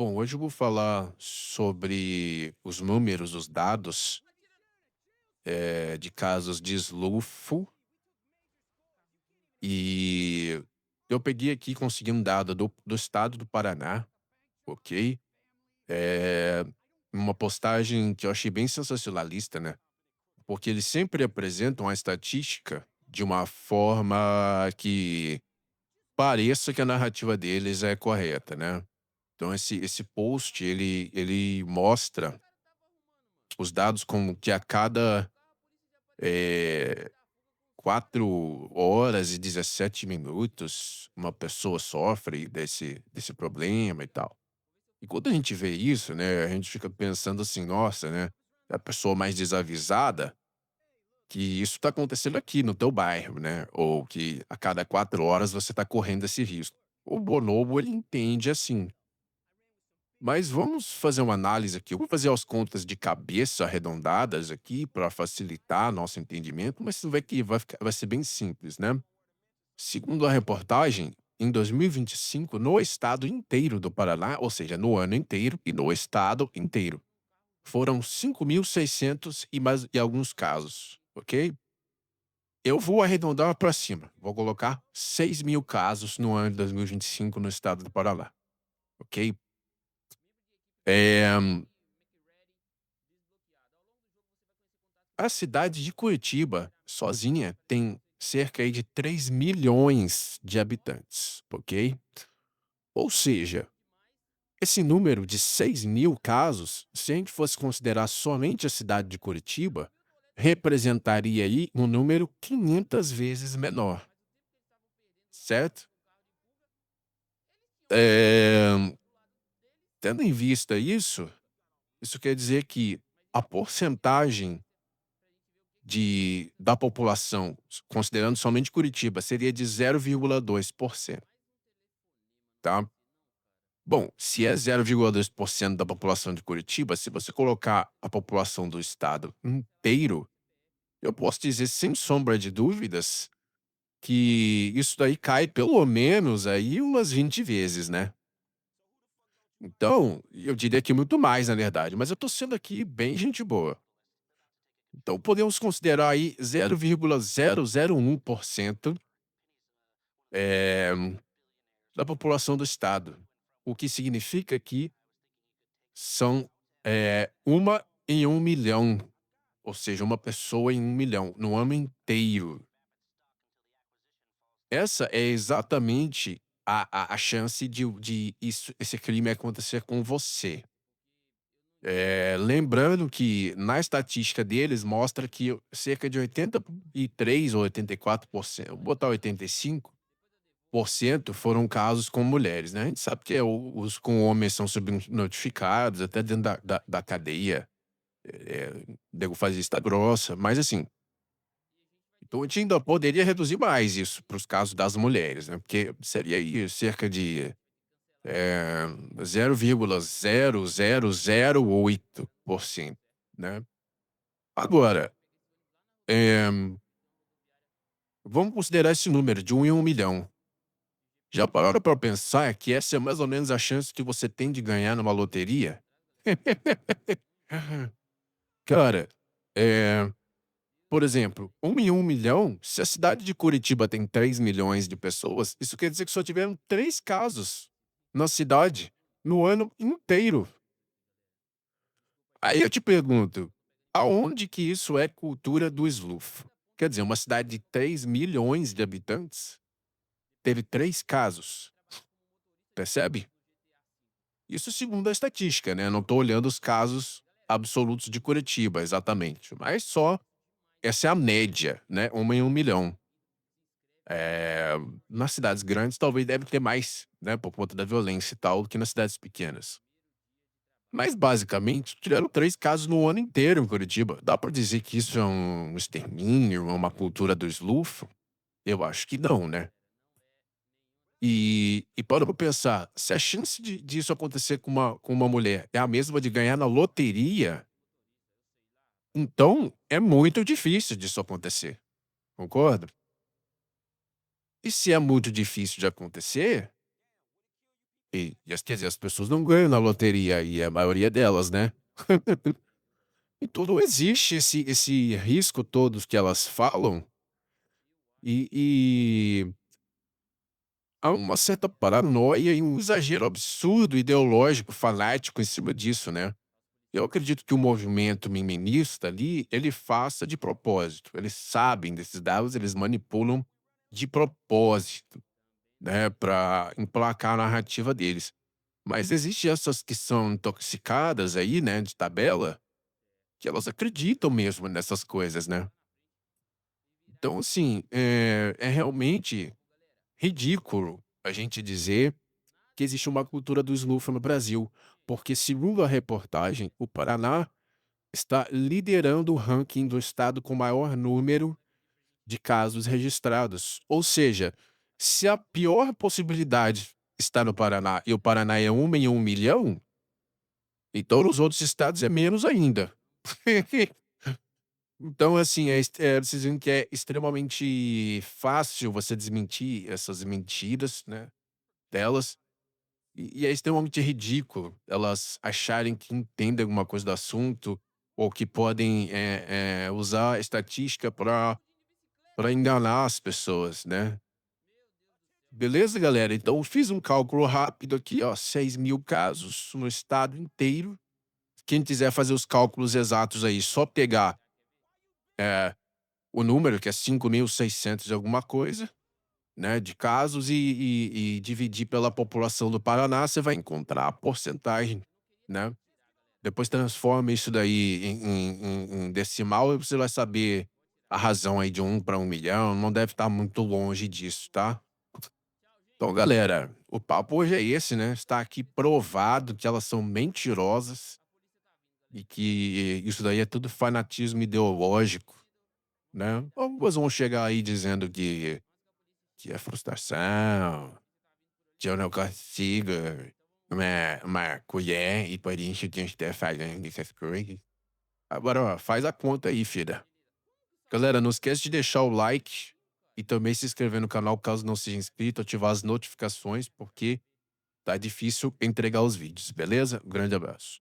Bom, hoje eu vou falar sobre os números, os dados, de casos de esloufo, e eu peguei aqui, consegui um dado do estado do Paraná, ok? Eh, uma postagem que eu achei bem sensacionalista, né, porque eles sempre apresentam a estatística de uma forma que pareça que a narrativa deles é correta, né. Então esse post ele mostra os dados como que a cada, eh, 4 horas e 17 minutos, uma pessoa sofre desse problema e tal. E quando a gente vê isso, né, a gente fica pensando assim: "Nossa, né, a pessoa mais desavisada, que isso tá acontecendo aqui no teu bairro, né, ou que a cada 4 horas você tá correndo esse risco". O bonobo ele entende assim. Mas vamos fazer uma análise aqui. Vamos fazer as contas de cabeça arredondadas aqui para facilitar nosso entendimento, mas você vai que vai ser bem simples, né? Segundo a reportagem, em 2025, no estado inteiro do Paraná, ou seja, no ano inteiro e no estado inteiro, foram 5.600 e mais e alguns casos, ok? Eu vou arredondar para cima. Vou colocar 6.000 casos no ano de 2025 no estado do Paraná, ok? Eh, A cidade de Curitiba, sozinha, tem cerca aí de 3 milhões de habitantes, ok? Ou seja, esse número de 6.000 casos, se a gente fosse considerar somente a cidade de Curitiba, representaria aí um número 500 vezes menor, certo? Eh, tendo em vista isso, isso quer dizer que a porcentagem da população, considerando somente Curitiba, seria de 0,2%, tá. Bom, se é 0,2% da população de Curitiba, se você colocar a população do estado inteiro, eu posso dizer sem sombra de dúvidas que isso daí cai pelo menos aí umas 20 vezes, né. Então, eu diria que muito mais na verdade, mas eu tô sendo aqui bem gente boa. Então podemos considerar aí 0,001%, eh da população do estado, o que significa que são, 1 em 1 milhão, ou seja, uma pessoa em 1 milhão, no ano inteiro. Essa é exatamente a chance de esse crime acontecer com você. Lembrando que na estatística deles mostra que cerca de 83 ou 84%, vou botar 85% foram casos com mulheres, né. A gente sabe que os com homens são subnotificados, até dentro da cadeia, nego faz vista grossa, mas assim, então a gente ainda poderia reduzir mais isso para os casos das mulheres, né, porque seria aí cerca de, 0,0008%, né. Agora, eh, vamos considerar esse número de 1 em 1 milhão. Já pararam para pensar que essa é mais ou menos a chance que você tem de ganhar numa loteria? Cara, eh, por exemplo, 1 em 1 milhão, se a cidade de Curitiba tem 3 milhões de pessoas, isso quer dizer que só tiveram 3 casos na cidade, no ano inteiro. Aí eu te pergunto, aonde que isso é cultura do eslufa? Quer dizer, uma cidade de 3 milhões de habitantes teve 3 casos, percebe? Isso segundo a estatística, né, não tô olhando os casos absolutos de Curitiba, exatamente, mas só essa é a média, né, 1 em 1 milhão. Eh, nas cidades grandes talvez deve ter mais, né, por conta da violência e tal, do que nas cidades pequenas. Mas basicamente tiveram 3 casos no ano inteiro em Curitiba. Dá pra dizer que isso é um extermínio, é uma cultura do eslufa? Eu acho que não, né. E para pra pensar, se a chance disso acontecer com uma mulher é a mesma de ganhar na loteria, então é muito difícil disso acontecer, concorda? E se é muito difícil de acontecer, Quer dizer, as pessoas não ganham na loteria e a maioria delas, né. Então não existe esse risco todos que elas falam, e há uma certa paranoia e um exagero absurdo, ideológico, fanático em cima disso, né. Eu acredito que o movimento meminista ali, ele faça de propósito, eles sabem desses dados, eles manipulam de propósito, né, para emplacar a narrativa deles. Mas existe essas que são intoxicadas aí, né, de tabela, que elas acreditam mesmo nessas coisas, né. Então assim, é realmente ridículo a gente dizer que existe uma cultura do snoofer no Brasil, porque segundo a reportagem, o Paraná está liderando o ranking do estado com maior número de casos registrados. Ou seja, se a pior possibilidade está no Paraná e o Paraná é 1 em 1 milhão, então nos outros estados é menos ainda. Então, assim, vocês veem que é extremamente fácil você desmentir essas mentiras, né, delas, e é extremamente ridículo elas acharem que entendem alguma coisa do assunto ou que podem, usar a estatística para enganar as pessoas, né. Beleza, galera? Então eu fiz um cálculo rápido aqui, ó, 6.000 casos no estado inteiro. Quem quiser fazer os cálculos exatos aí, só pegar, eh, o número que é 5.600 e alguma coisa, né, de casos e dividir pela população do Paraná, você vai encontrar a porcentagem, né. Depois transforma isso daí em decimal e você vai saber a razão aí de 1 para 1 milhão, não deve estar muito longe disso, tá. Então galera, o papo hoje é esse, né, está aqui provado que elas são mentirosas e que isso daí é tudo fanatismo ideológico, né. Algumas vão chegar aí dizendo que é frustração, que eu não consigo, uma colher e por isso que eu estou fazendo essas coisas. Agora, ó, faz a conta aí, filha. Galera, não esquece de deixar o like e também se inscrever no canal caso não seja inscrito, ativar as notificações, porque tá difícil entregar os vídeos, beleza? Um grande abraço.